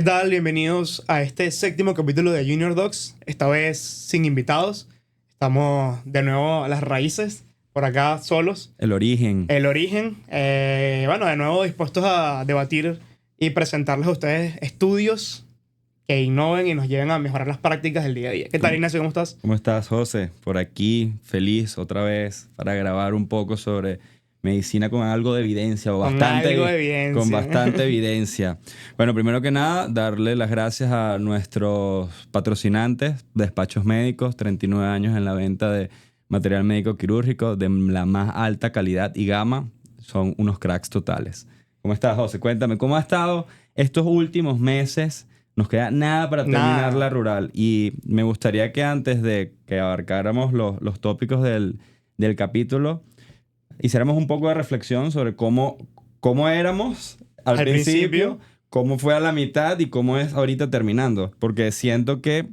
¿Qué tal? Bienvenidos a este séptimo capítulo de Junior Docs, esta vez sin invitados. Estamos de nuevo a las raíces, por acá solos. El origen. El origen, bueno, de nuevo dispuestos a debatir y presentarles a ustedes estudios que innoven y nos lleven a mejorar las prácticas del día a día. ¿Qué tal, Ignacio? ¿Cómo estás? ¿Cómo estás, José? Por aquí, feliz otra vez para grabar un poco sobre medicina con algo de evidencia Con algo de con evidencia. bastante evidencia. Bueno, primero que nada, darle las gracias a nuestros patrocinantes, Despachos Médicos, 39 años en la venta de material médico quirúrgico de la más alta calidad y gama. Son unos cracks totales. ¿Cómo estás, José? Cuéntame, ¿cómo ha estado estos últimos meses? Nos queda nada para terminar la Nada. rural y me gustaría que antes de que abarcáramos los tópicos del capítulo, hiciéramos un poco de reflexión sobre cómo éramos al Al principio, principio, cómo fue a la mitad y cómo es ahorita terminando. Porque siento que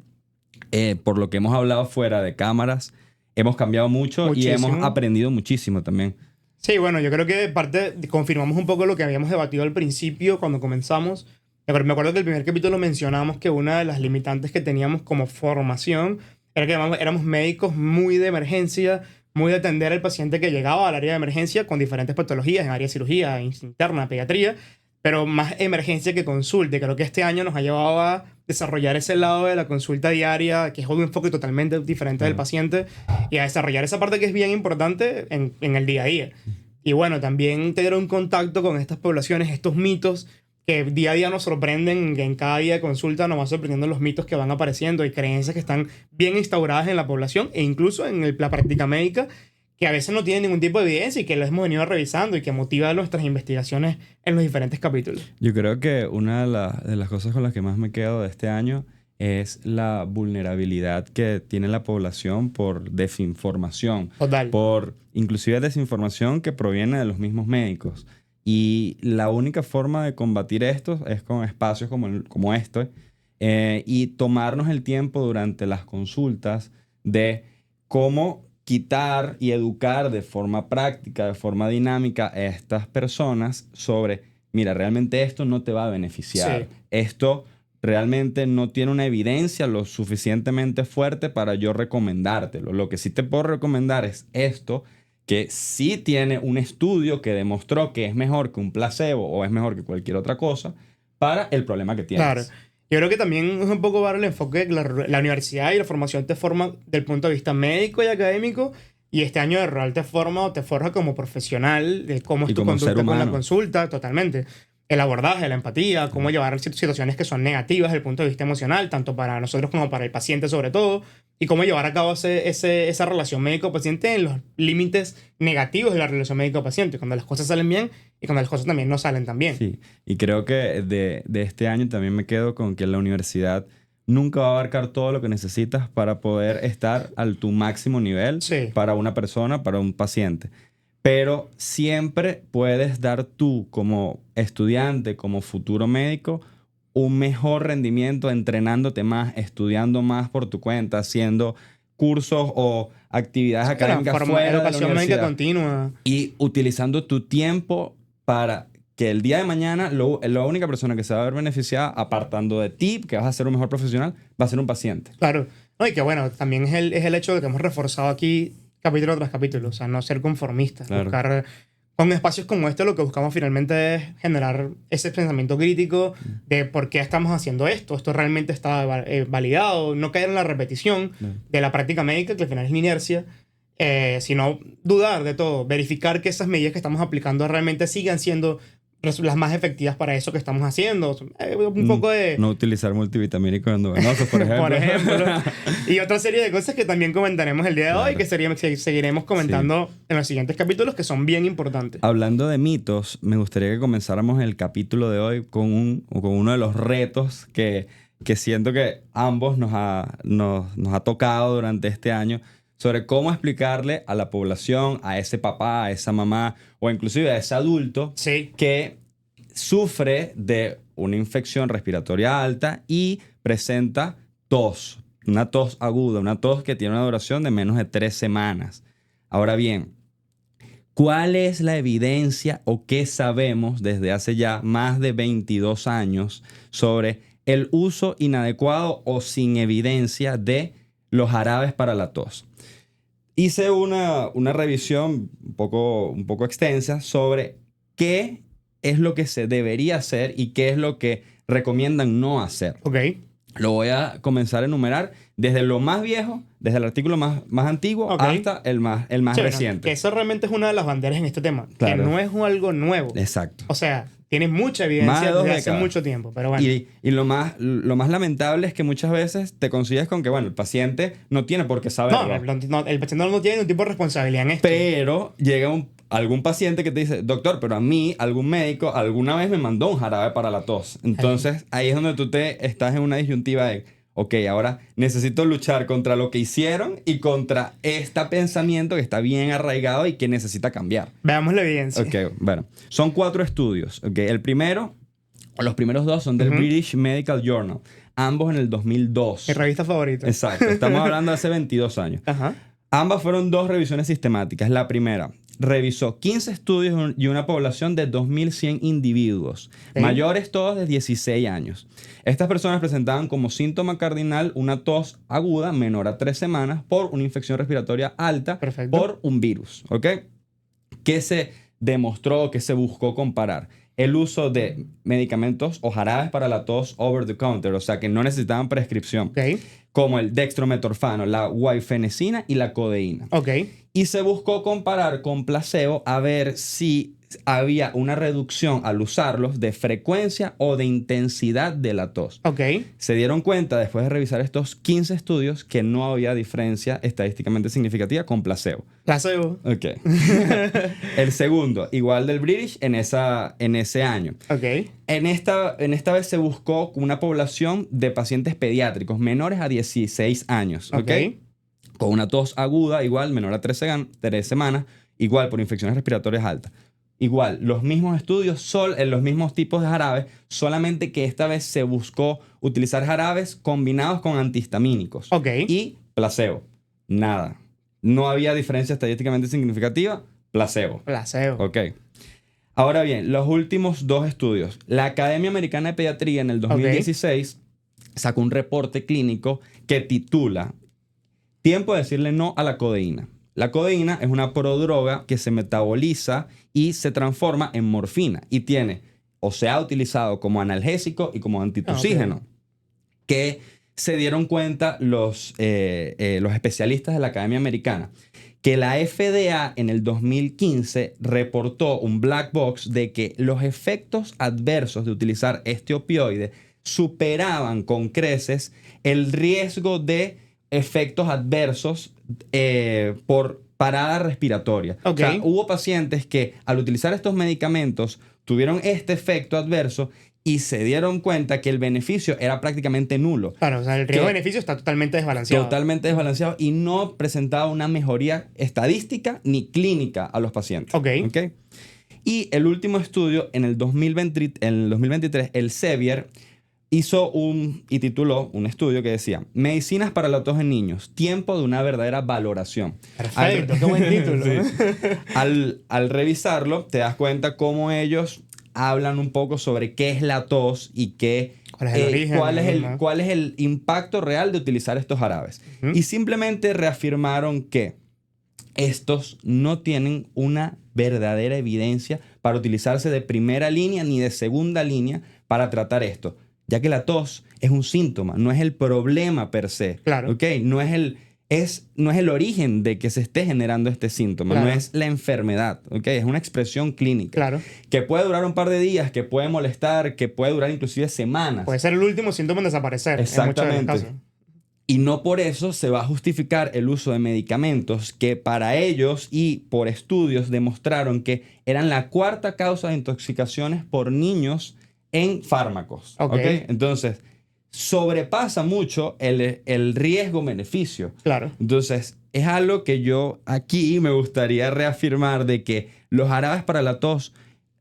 por lo que hemos hablado fuera de cámaras, hemos cambiado mucho y hemos muchísimo. aprendido muchísimo también. Sí, bueno, yo creo que de parte confirmamos un poco lo que habíamos debatido al principio cuando comenzamos. Me acuerdo que el primer capítulo mencionamos que una de las limitantes que teníamos como formación era que éramos médicos muy de emergencia, muy de atender al paciente que llegaba al área de emergencia con diferentes patologías, en área de cirugía, interna, pediatría, pero más emergencia que consulta. Creo que este año nos ha llevado a desarrollar ese lado de la consulta diaria, que es un enfoque totalmente diferente del Claro. paciente, y a desarrollar esa parte que es bien importante en el día a día. Y bueno, también tener un contacto con estas poblaciones, estos mitos que día a día nos sorprenden, que en cada día de consulta nos van sorprendiendo los mitos que van apareciendo y creencias que están bien instauradas en la población e incluso en la práctica médica, que a veces no tienen ningún tipo de evidencia y que lo hemos venido revisando y que motiva nuestras investigaciones en los diferentes capítulos. Yo creo que una de las cosas con las que más me quedo de este año es la vulnerabilidad que tiene la población por desinformación, Total. por inclusive desinformación que proviene de los mismos médicos. Y la única forma de combatir esto es con espacios como este y tomarnos el tiempo durante las consultas de cómo quitar y educar de forma práctica, de forma dinámica a estas personas sobre, mira, realmente esto no te va a beneficiar. Sí. Esto realmente no tiene una evidencia lo suficientemente fuerte para yo recomendártelo. Lo que sí te puedo recomendar es esto, que sí tiene un estudio que demostró que es mejor que un placebo o es mejor que cualquier otra cosa para el problema que Claro. tienes. Yo creo que también es un poco dar el enfoque de que la universidad y la formación te forman del punto de vista médico y académico, y este año de rural te forma o te forja como profesional de cómo es Y tu como ser conducta con la humano. consulta, totalmente. El abordaje, la empatía, cómo llevar situaciones que son negativas desde el punto de vista emocional, tanto para nosotros como para el paciente sobre todo, y cómo llevar a cabo esa relación médico-paciente en los límites negativos de la relación médico-paciente, cuando las cosas salen bien y cuando las cosas también no salen tan bien. Sí, y creo que de este año también me quedo con que la universidad nunca va a abarcar todo lo que necesitas para poder estar al tu máximo nivel Sí, para una persona, para un paciente. Pero siempre puedes dar tú como estudiante, como futuro médico, un mejor rendimiento entrenándote más, estudiando más por tu cuenta, haciendo cursos o actividades sí, la académicas fuera de la educación médica universidad continua. y utilizando tu tiempo para que el día de mañana la única persona que se va a ver beneficiada, apartando de ti, que vas a ser un mejor profesional, va a ser un paciente. Claro. No, y que bueno, también es el hecho de que hemos reforzado aquí capítulo tras capítulo, o sea, no ser conformistas, Claro. buscar con espacios como este lo que buscamos finalmente es generar ese pensamiento crítico de por qué estamos haciendo esto realmente está validado, no caer en la repetición Claro. de la práctica médica, que al final es la inercia, sino dudar de todo, verificar que esas medidas que estamos aplicando realmente sigan siendo las más efectivas para eso que estamos haciendo. Un poco de No utilizar multivitamínicos endovenosos, por por ejemplo. ejemplo. Y otra serie de cosas que también comentaremos el día de hoy, Claro. que seguiremos Sí. comentando en los siguientes capítulos, que son bien importantes. Hablando de mitos, me gustaría que comenzáramos el capítulo de hoy o con uno de los retos que siento que ambos nos ha tocado durante este año sobre cómo explicarle a la población, a ese papá, a esa mamá o inclusive a ese adulto Sí, que sufre de una infección respiratoria alta y presenta tos, una tos aguda, una tos que tiene una duración de menos de 3 semanas. Ahora bien, ¿cuál es la evidencia o qué sabemos desde hace ya más de 22 años sobre el uso inadecuado o sin evidencia de los jarabes para la tos. Hice una revisión un poco extensa sobre qué es lo que se debería hacer y qué es lo que recomiendan no hacer. Ok. Lo voy a comenzar a enumerar desde lo más viejo, desde el artículo más antiguo, Ok. hasta el más Sí, bueno, reciente. que eso realmente es una de las banderas en este tema. Claro. Que no es algo nuevo. Exacto. O sea, tiene mucha Más de evidencia 2 desde hace décadas. mucho tiempo. Pero bueno. Y lo más lamentable es que muchas veces te consigues con que, bueno, el paciente no tiene por qué saberlo. El paciente no tiene ningún tipo de responsabilidad en esto. Pero llega algún paciente que te dice, doctor, pero a mí algún médico alguna vez me mandó un jarabe para la tos. Entonces ahí es donde tú estás en una disyuntiva de, ok, ahora necesito luchar contra lo que hicieron y contra este pensamiento que está bien arraigado y que necesita cambiar. Veamos la evidencia. Ok, bueno, son 4 estudios. Okay. Los primeros 2 son del British Medical Journal, ambos en el 2002. Mi revista favorita. Exacto, estamos hablando de hace 22 años. Ajá. Ambas fueron 2 revisiones sistemáticas. La primera revisó 15 estudios y una población de 2.100 individuos, mayores todos de 16 años. Estas personas presentaban como síntoma cardinal una tos aguda menor a 3 semanas por una infección respiratoria alta. Perfecto. Por un virus. ¿Ok? ¿Qué se demostró, qué se buscó comparar? El uso de medicamentos o jarabes para la tos over the counter, o sea que no necesitaban prescripción, Ok. como el dextrometorfano, la guaifenesin y la codeína. Ok. Y se buscó comparar con placebo a ver si había una reducción al usarlos de frecuencia o de intensidad de la tos. Ok. Se dieron cuenta, después de revisar estos 15 estudios, que no había diferencia estadísticamente significativa con placebo. Placebo. Ok. El segundo, igual del British en ese año. Ok. En esta vez se buscó una población de pacientes pediátricos menores a 16 años. ¿Ok? Con una tos aguda, igual, menor a 3 semanas, igual por infecciones respiratorias altas. Igual, los mismos estudios, los mismos tipos de jarabes, solamente que esta vez se buscó utilizar jarabes combinados con antihistamínicos. Ok. Y placebo. Nada. No había diferencia estadísticamente significativa. Placebo. Placebo. Ok. Ahora bien, los últimos 2 estudios. La Academia Americana de Pediatría en el 2016 sacó un reporte clínico que titula Tiempo de decirle no a la codeína. La codeína es una prodroga que se metaboliza y se transforma en morfina y se ha utilizado como analgésico y como antitussígeno. Que se dieron cuenta los especialistas de la Academia Americana que la FDA en el 2015 reportó un black box de que los efectos adversos de utilizar este opioide superaban con creces el riesgo de efectos adversos por parada respiratoria. Ok. O sea, hubo pacientes que al utilizar estos medicamentos tuvieron este efecto adverso y se dieron cuenta que el beneficio era prácticamente nulo. Claro, o sea, el riesgo-beneficio está totalmente desbalanceado. Totalmente desbalanceado y no presentaba una mejoría estadística ni clínica a los pacientes. Ok. Y el último estudio, en el 2023, el Sevier tituló un estudio que decía Medicinas para la tos en niños, tiempo de una verdadera valoración. Perfecto, qué buen título. Sí. Al revisarlo, te das cuenta cómo ellos hablan un poco sobre qué es la tos y ¿Cuál es el origen? cuál es el impacto real de utilizar estos jarabes. Uh-huh. Y simplemente reafirmaron que estos no tienen una verdadera evidencia para utilizarse de primera línea ni de segunda línea para tratar esto, ya que la tos es un síntoma, no es el problema per se. Claro. ¿Ok? No es el origen de que se esté generando este síntoma, claro. No es la enfermedad, ¿ok? Es una expresión clínica. Claro. Que puede durar un par de días, que puede molestar, que puede durar inclusive semanas. Puede ser el último síntoma en desaparecer. Exactamente. En muchos de los casos. Y no por eso se va a justificar el uso de medicamentos que para ellos y por estudios demostraron que eran la 4ª causa de intoxicaciones por niños en fármacos. ¿Okay? Entonces, sobrepasa mucho el riesgo-beneficio. Claro. Entonces, es algo que yo aquí me gustaría reafirmar de que los jarabes para la tos,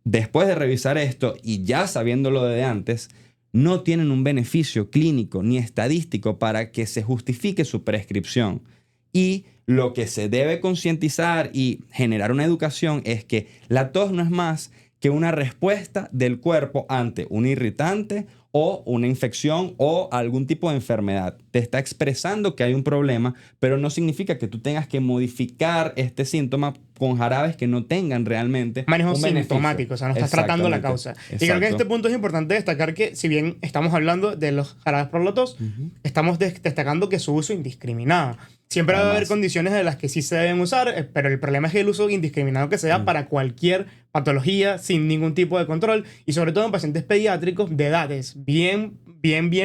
después de revisar esto y ya sabiéndolo de antes, no tienen un beneficio clínico ni estadístico para que se justifique su prescripción. Y lo que se debe concientizar y generar una educación es que la tos no es más que una respuesta del cuerpo ante un irritante o una infección o algún tipo de enfermedad. Te está expresando que hay un problema, pero no significa que tú tengas que modificar este síntoma con jarabes que no tengan realmente manejo un beneficio. sintomático, o sea, no estás tratando la causa. Y creo que en este punto es importante destacar que, si bien estamos hablando de los jarabes por la tos, estamos destacando que su uso indiscriminado. Siempre va a haber condiciones de las que sí se deben usar, pero el problema es que el uso indiscriminado que se da para cualquier patología sin ningún tipo de control, y sobre todo en pacientes pediátricos de edades bien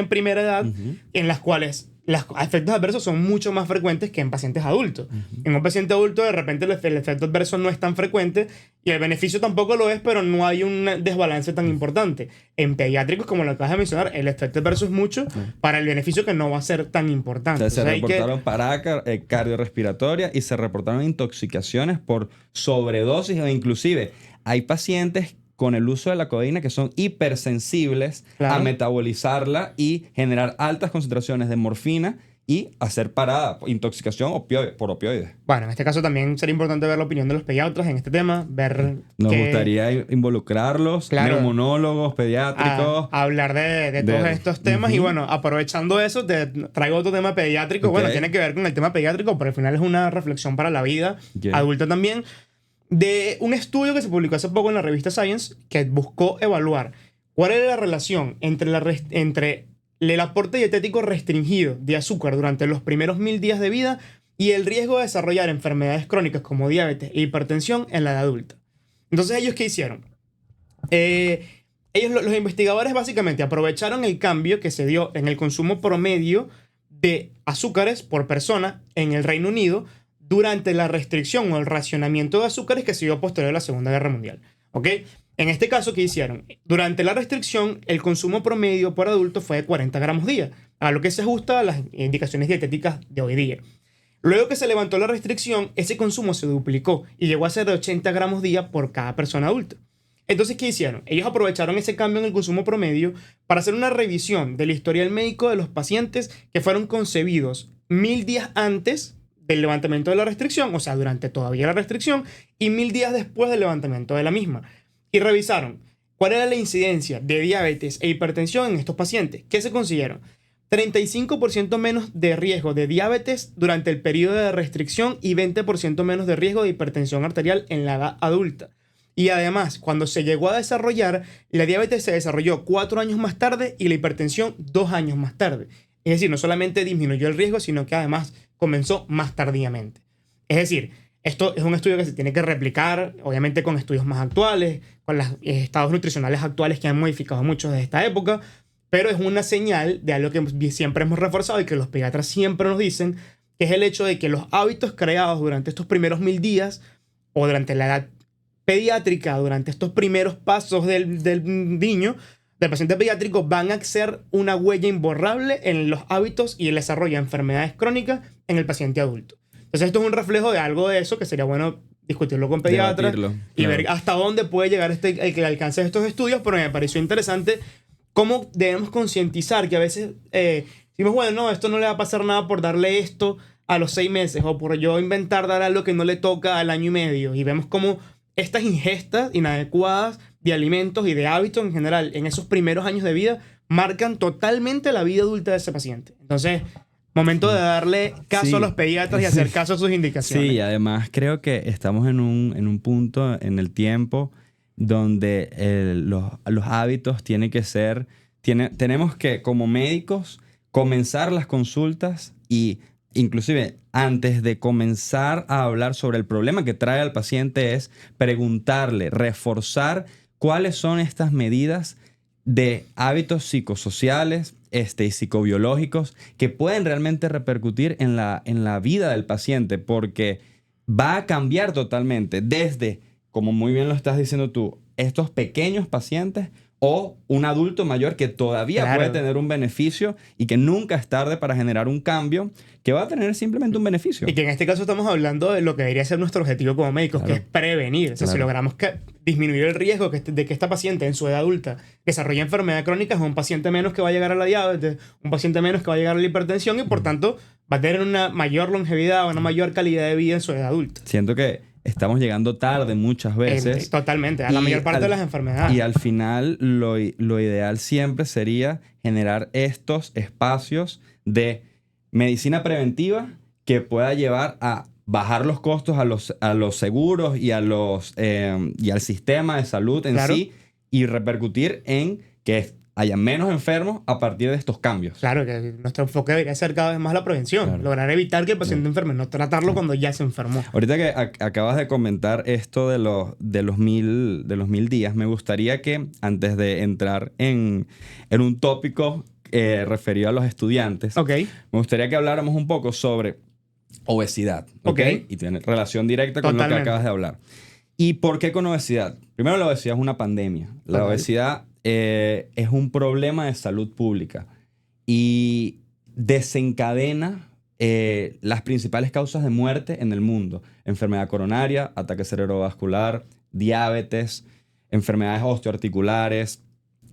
primera edad, en las cuales los efectos adversos son mucho más frecuentes que en pacientes adultos. En un paciente adulto, de repente, el efecto adverso no es tan frecuente y el beneficio tampoco lo es, pero no hay un desbalance tan importante. En pediátricos, como lo acabas de mencionar, el efecto adverso es mucho para el beneficio que no va a ser tan importante. O sea, se reportaron paradas cardiorrespiratorias y se reportaron intoxicaciones por sobredosis, o inclusive hay pacientes con el uso de la codeína que son hipersensibles a metabolizarla y generar altas concentraciones de morfina y hacer parada, intoxicación por opioides. Bueno, en este caso también sería importante ver la opinión de los pediatras en este tema, ver Nos gustaría involucrarlos, neumonólogos, pediátricos. A hablar de todos estos temas. Y bueno, aprovechando eso, te traigo otro tema pediátrico. Bueno, tiene que ver con el tema pediátrico, pero al final es una reflexión para la vida adulta también. De un estudio que se publicó hace poco en la revista Science, que buscó evaluar cuál era la relación entre el aporte dietético restringido de azúcar durante los primeros 1000 días de vida y el riesgo de desarrollar enfermedades crónicas como diabetes e hipertensión en la edad adulta. Entonces, ¿ellos qué hicieron? Los investigadores básicamente aprovecharon el cambio que se dio en el consumo promedio de azúcares por persona en el Reino Unido durante la restricción o el racionamiento de azúcares que se dio posterior a la Segunda Guerra Mundial. ¿Ok? En este caso, ¿qué hicieron? Durante la restricción, el consumo promedio por adulto fue de 40 gramos día, a lo que se ajusta a las indicaciones dietéticas de hoy día. Luego que se levantó la restricción, ese consumo se duplicó y llegó a ser de 80 gramos día por cada persona adulta. Entonces, ¿qué hicieron? Ellos aprovecharon ese cambio en el consumo promedio para hacer una revisión del historial médico de los pacientes que fueron concebidos 1000 días antes del levantamiento de la restricción, o sea, durante todavía la restricción, y 1000 días después del levantamiento de la misma. Y revisaron cuál era la incidencia de diabetes e hipertensión en estos pacientes. ¿Qué se consiguieron? 35% menos de riesgo de diabetes durante el periodo de restricción y 20% menos de riesgo de hipertensión arterial en la edad adulta. Y además, cuando se llegó a desarrollar, la diabetes se desarrolló 4 años más tarde y la hipertensión 2 años más tarde. Es decir, no solamente disminuyó el riesgo, sino que además comenzó más tardíamente. Es decir, esto es un estudio que se tiene que replicar, obviamente con estudios más actuales, con los estados nutricionales actuales que han modificado mucho desde esta época, pero es una señal de algo que siempre hemos reforzado y que los pediatras siempre nos dicen, que es el hecho de que los hábitos creados durante estos primeros 1000 días o durante la edad pediátrica, durante estos primeros pasos del niño, del paciente pediátrico, van a ser una huella imborrable en los hábitos y el desarrollo de enfermedades crónicas en el paciente adulto. Entonces, esto es un reflejo de algo de eso que sería bueno discutirlo con pediatras y ver hasta dónde puede llegar el alcance de estos estudios, pero me pareció interesante cómo debemos concientizar que a veces decimos, bueno, no, esto no le va a pasar nada por darle esto a los 6 meses o por yo inventar dar algo que no le toca al año y medio, y vemos cómo estas ingestas inadecuadas de alimentos y de hábitos en general en esos primeros años de vida marcan totalmente la vida adulta de ese paciente. Entonces, momento de darle caso a los pediatras y hacer caso a sus indicaciones. Sí, además creo que estamos en un punto en el tiempo donde los hábitos tienen que ser... tenemos que, como médicos, comenzar las consultas y inclusive antes de comenzar a hablar sobre el problema que trae al paciente es preguntarle, reforzar cuáles son estas medidas de hábitos psicosociales y psicobiológicos que pueden realmente repercutir en la vida del paciente, porque va a cambiar totalmente desde, como muy bien lo estás diciendo tú, estos pequeños pacientes o un adulto mayor que todavía puede tener un beneficio y que nunca es tarde para generar un cambio que va a tener simplemente un beneficio. Y que en este caso estamos hablando de lo que debería ser nuestro objetivo como médicos, que es prevenir. O sea, si logramos disminuir el riesgo de que esta paciente en su edad adulta desarrolle enfermedad crónica, es un paciente menos que va a llegar a la diabetes, un paciente menos que va a llegar a la hipertensión y por tanto va a tener una mayor longevidad, una mayor calidad de vida en su edad adulta. Siento que estamos llegando tarde muchas veces. Totalmente, a la mayor parte de las enfermedades. Y al final lo ideal siempre sería generar estos espacios de medicina preventiva que pueda llevar a bajar los costos a los seguros y y al sistema de salud en sí, y repercutir en que haya menos enfermos a partir de estos cambios. Claro, que nuestro enfoque debería ser cada vez más la prevención. Lograr evitar que el paciente enferme, no tratarlo cuando ya se enfermó. Ahorita que acabas de comentar esto de los 1000 días, me gustaría que antes de entrar en un tópico referido a los estudiantes, me gustaría que habláramos un poco sobre obesidad. Y tiene relación directa con lo que acabas de hablar. ¿Y por qué con obesidad? Primero, la obesidad es una pandemia. La obesidad es un problema de salud pública y desencadena las principales causas de muerte en el mundo: enfermedad coronaria, ataque cerebrovascular, diabetes, enfermedades osteoarticulares,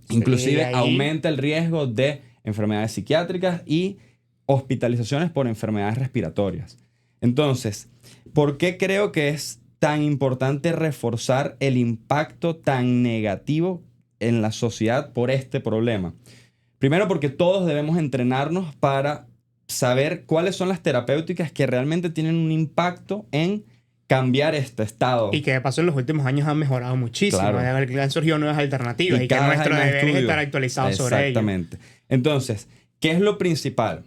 inclusive aumenta el riesgo de enfermedades psiquiátricas y hospitalizaciones por enfermedades respiratorias. Entonces, ¿por qué creo que es tan importante reforzar el impacto tan negativo en la sociedad por este problema? Primero, porque todos debemos entrenarnos para saber cuáles son las terapéuticas que realmente tienen un impacto en cambiar este estado. Y que de paso en los últimos años han mejorado muchísimo. Han surgido nuevas alternativas y que nuestro deber es estar actualizados sobre ello. Exactamente. Entonces, ¿qué es lo principal?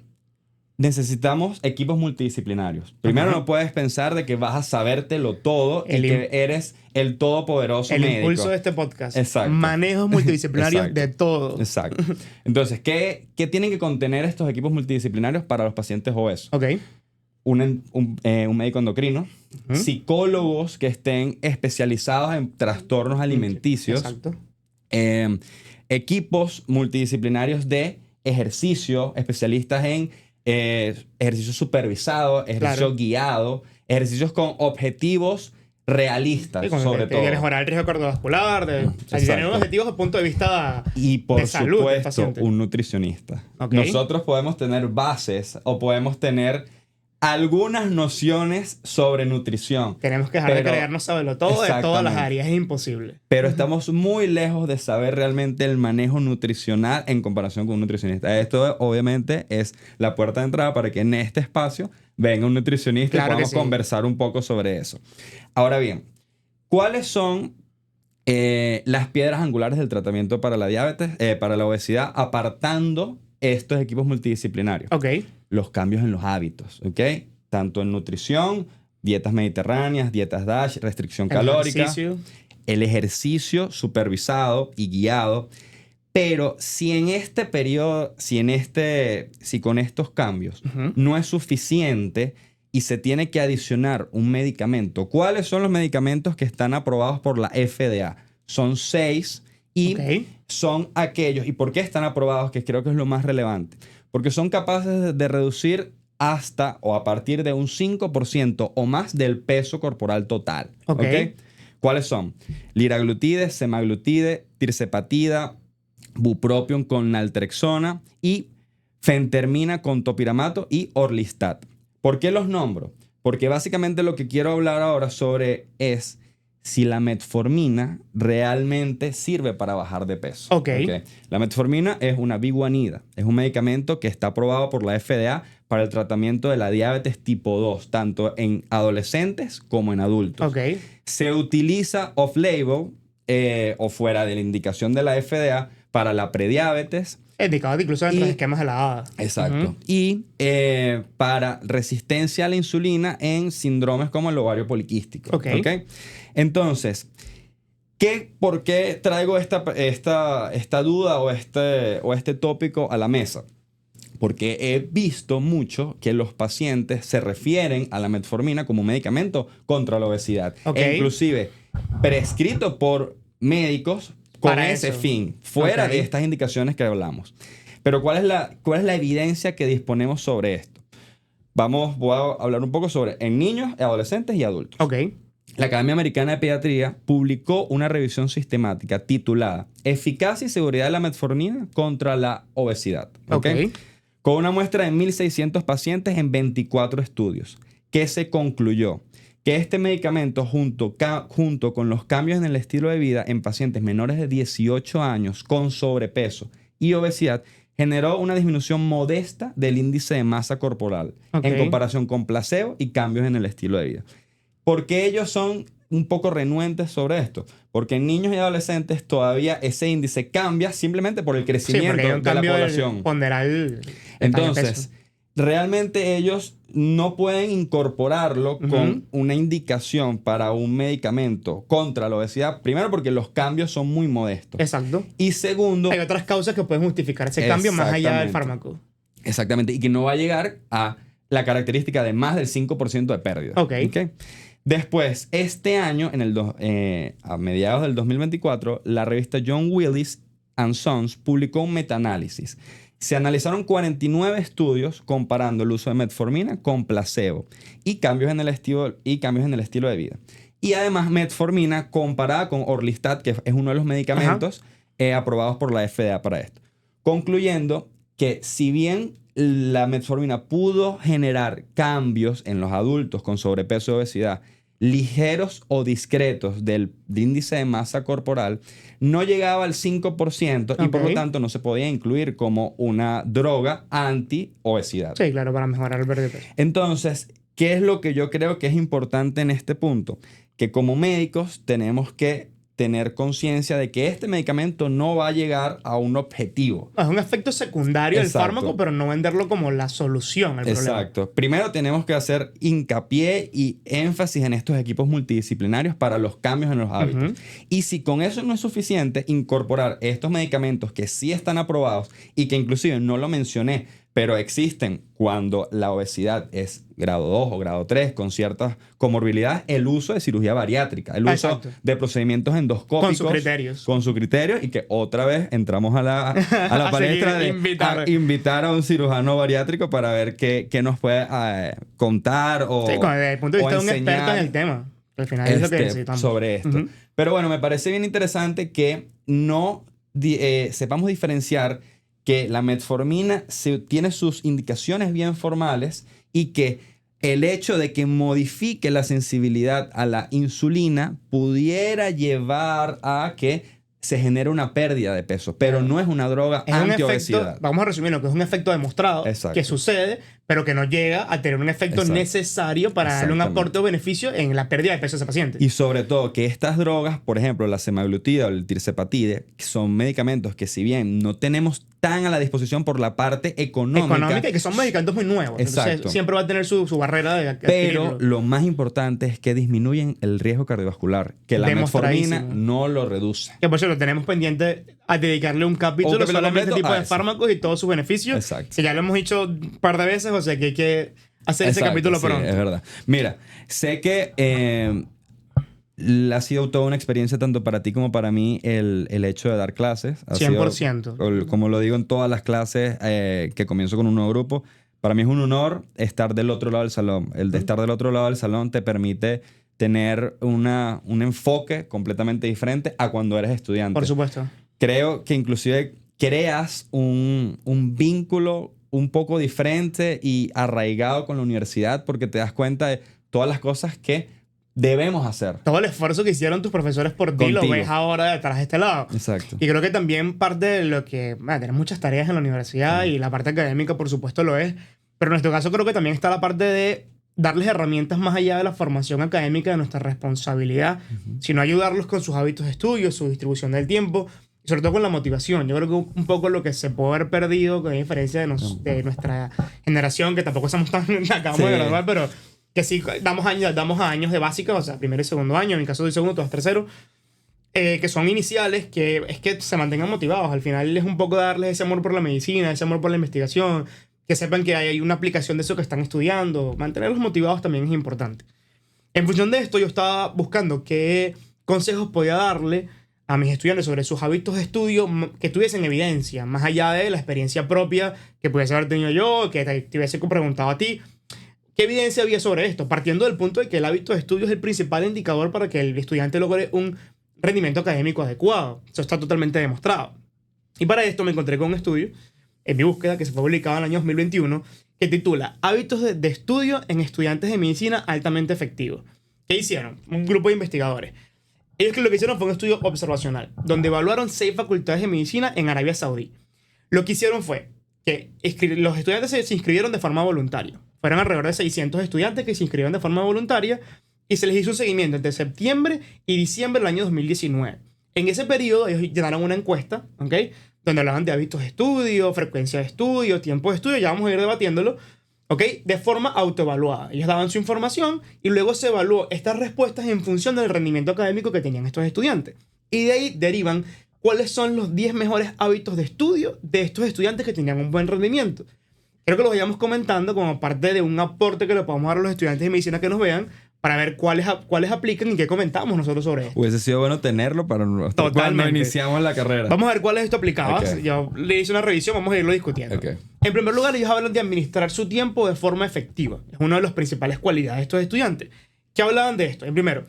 Necesitamos equipos multidisciplinarios. Primero, no puedes pensar de que vas a sabértelo todo y que eres el todopoderoso médico. El impulso de este podcast. Exacto. Manejos multidisciplinarios de todo. Exacto. Entonces, ¿qué tienen que contener estos equipos multidisciplinarios para los pacientes obesos? Un médico endocrino, psicólogos que estén especializados en trastornos alimenticios. Exacto. Equipos multidisciplinarios de ejercicio, especialistas en ejercicio supervisado, ejercicio guiado, ejercicios con objetivos realistas, sobre todo. De mejorar el riesgo cardiovascular, de tener unos objetivos desde el punto de vista y por de salud del supuesto, paciente. un nutricionista. Nosotros podemos tener bases o podemos tener algunas nociones sobre nutrición. Tenemos que dejar de creernos saberlo todo de todas las áreas. Es imposible. Pero estamos muy lejos de saber realmente el manejo nutricional en comparación con un nutricionista. Esto obviamente es la puerta de entrada para que en este espacio venga un nutricionista y podamos conversar un poco sobre eso. Ahora bien, ¿cuáles son las piedras angulares del tratamiento para la diabetes, para la obesidad, apartando estos equipos multidisciplinarios? Los cambios en los hábitos, tanto en nutrición, dietas mediterráneas, dietas DASH, restricción calórica, el ejercicio supervisado y guiado. Pero si en este periodo, si con estos cambios no es suficiente y se tiene que adicionar un medicamento, ¿cuáles son los medicamentos que están aprobados por la FDA? Son 6 y son aquellos. ¿Y por qué están aprobados? Que creo que es lo más relevante. Porque son capaces de reducir hasta o a partir de un 5% o más del peso corporal total. ¿Cuáles son? Liraglutide, semaglutide, tirzepatida, bupropion con naltrexona y fentermina con topiramato y orlistat. ¿Por qué los nombro? Porque básicamente lo que quiero hablar ahora sobre es si la metformina realmente sirve para bajar de peso. La metformina es una biguanida. Es un medicamento que está aprobado por la FDA para el tratamiento de la diabetes tipo 2, tanto en adolescentes como en adultos. Se utiliza off-label o fuera de la indicación de la FDA para la prediabetes. Indicado incluso dentro de esquemas de la ADA. Exacto. Y para resistencia a la insulina en síndromes como el ovario poliquístico. Entonces, ¿por qué traigo esta duda o este tópico a la mesa? Porque he visto mucho que los pacientes se refieren a la metformina como un medicamento contra la obesidad. E inclusive prescrito por médicos con ese fin, fuera de estas indicaciones que hablamos. Pero ¿cuál es la evidencia que disponemos sobre esto? Voy a hablar un poco sobre en niños, adolescentes y adultos. La Academia Americana de Pediatría publicó una revisión sistemática titulada Eficacia y seguridad de la metformina contra la obesidad. Con una muestra de 1.600 pacientes en 24 estudios, que se concluyó que este medicamento junto con los cambios en el estilo de vida en pacientes menores de 18 años con sobrepeso y obesidad generó una disminución modesta del índice de masa corporal en comparación con placebo y cambios en el estilo de vida. ¿Por qué ellos son un poco renuentes sobre esto? Porque en niños y adolescentes todavía ese índice cambia simplemente por el crecimiento de la población. Ponderal. Entonces, realmente ellos no pueden incorporarlo con una indicación para un medicamento contra la obesidad. Primero, porque los cambios son muy modestos. Exacto. Y segundo, hay otras causas que pueden justificar ese cambio más allá del fármaco. Exactamente. Y que no va a llegar a la característica de más del 5% de pérdida. ¿Okay? Después, este año, a mediados del 2024, la revista John Willis & Sons publicó un metaanálisis. Se analizaron 49 estudios comparando el uso de metformina con placebo y cambios en el estilo de vida. Y además, metformina comparada con Orlistat, que es uno de los medicamentos aprobados por la FDA para esto. Concluyendo que si bien la metformina pudo generar cambios en los adultos con sobrepeso y obesidad ligeros o discretos del índice de masa corporal, no llegaba al 5% y por lo tanto no se podía incluir como una droga anti-obesidad. Sí, claro, para mejorar el pérdida de peso. Entonces, ¿qué es lo que yo creo que es importante en este punto? Que como médicos tenemos que tener conciencia de que este medicamento no va a llegar a un objetivo. Es un efecto secundario del fármaco, pero no venderlo como la solución al problema. Exacto. Primero tenemos que hacer hincapié y énfasis en estos equipos multidisciplinarios para los cambios en los hábitos. Y si con eso no es suficiente, incorporar estos medicamentos que sí están aprobados y que inclusive no lo mencioné, pero existen cuando la obesidad es grado 2 o grado 3 con ciertas comorbilidades, el uso de cirugía bariátrica, el uso de procedimientos endoscópicos. Con sus criterios. Con sus criterios y que otra vez entramos a la palestra de invitar a un cirujano bariátrico para ver qué nos puede contar o sí, desde el punto de vista de un experto en el tema. Al final es lo que necesitamos. Sobre esto. Pero bueno, me parece bien interesante que no sepamos diferenciar que la metformina tiene sus indicaciones bien formales y que el hecho de que modifique la sensibilidad a la insulina pudiera llevar a que se genere una pérdida de peso, pero no es una droga antiobesidad. Vamos a resumirlo, que es un efecto demostrado que sucede, pero que no llega a tener un efecto necesario para darle un aporte o beneficio en la pérdida de peso a ese paciente. Y sobre todo que estas drogas, por ejemplo, la semaglutida o el tirzepatide, son medicamentos que si bien no tenemos tan a la disposición por la parte económica y que son medicamentos muy nuevos. Entonces siempre va a tener su barrera de pero lo más importante es que disminuyen el riesgo cardiovascular, que la metformina no lo reduce. Que por cierto, tenemos pendiente a dedicarle un capítulo solamente a este tipo de fármacos y todos sus beneficios. Exacto. Que ya lo hemos dicho un par de veces, o sea que hay que hacer ese capítulo pronto. Es verdad. Mira, sé que ha sido toda una experiencia tanto para ti como para mí el hecho de dar clases. 100%. Como lo digo en todas las clases que comienzo con un nuevo grupo, para mí es un honor estar del otro lado del salón. El de estar del otro lado del salón te permite tener un enfoque completamente diferente a cuando eres estudiante. Por supuesto. Creo que inclusive creas un vínculo un poco diferente y arraigado con la universidad porque te das cuenta de todas las cosas que debemos hacer. Todo el esfuerzo que hicieron tus profesores por ti lo ves ahora detrás de este lado. Exacto. Y creo que también parte de lo que... tenemos muchas tareas en la universidad y la parte académica por supuesto lo es, pero en nuestro caso creo que también está la parte de darles herramientas más allá de la formación académica, de nuestra responsabilidad, sino ayudarlos con sus hábitos de estudio, su distribución del tiempo, y sobre todo con la motivación. Yo creo que un poco lo que se puede haber perdido, con diferencia de nuestra generación, que tampoco somos tan... acabamos de graduar, pero que sí damos a años de básica, o sea, primero y segundo año, en mi caso soy segundo, tú eres tercero, que son iniciales, que es que se mantengan motivados. Al final es un poco darles ese amor por la medicina, ese amor por la investigación, que sepan que hay una aplicación de eso que están estudiando. Mantenerlos motivados también es importante. En función de esto, yo estaba buscando qué consejos podía darle a mis estudiantes sobre sus hábitos de estudio que tuviesen evidencia, más allá de la experiencia propia que pudiese haber tenido yo, que te hubiese preguntado a ti. ¿Qué evidencia había sobre esto? Partiendo del punto de que el hábito de estudio es el principal indicador para que el estudiante logre un rendimiento académico adecuado. Eso está totalmente demostrado. Y para esto me encontré con un estudio en mi búsqueda que se fue publicado en el año 2021 que titula Hábitos de estudio en estudiantes de medicina altamente efectivos. ¿Qué hicieron? Un grupo de investigadores. Ellos lo que hicieron fue un estudio observacional, donde evaluaron 6 facultades de medicina en Arabia Saudí. Lo que hicieron fue que los estudiantes se inscribieron de forma voluntaria. Fueron alrededor de 600 estudiantes que se inscribieron de forma voluntaria y se les hizo un seguimiento entre septiembre y diciembre del año 2019. En ese periodo ellos llenaron una encuesta, ¿ok? Donde hablaban de hábitos de estudio, frecuencia de estudio, tiempo de estudio, ya vamos a ir debatiéndolo, ¿ok? De forma autoevaluada. Ellos daban su información y luego se evaluó estas respuestas en función del rendimiento académico que tenían estos estudiantes. Y de ahí derivan cuáles son los 10 mejores hábitos de estudio de estos estudiantes que tenían un buen rendimiento. Creo que lo vayamos comentando como parte de un aporte que le podamos dar a los estudiantes de medicina que nos vean para ver cuáles aplican y qué comentamos nosotros sobre esto. Hubiese sido bueno tenerlo para cuando iniciamos la carrera. Vamos a ver cuál es esto aplicado. Okay. Yo le hice una revisión, vamos a irlo discutiendo. Okay. En primer lugar, ellos hablan de administrar su tiempo de forma efectiva. Es una de las principales cualidades de estos estudiantes. ¿Qué hablaban de esto? En primero,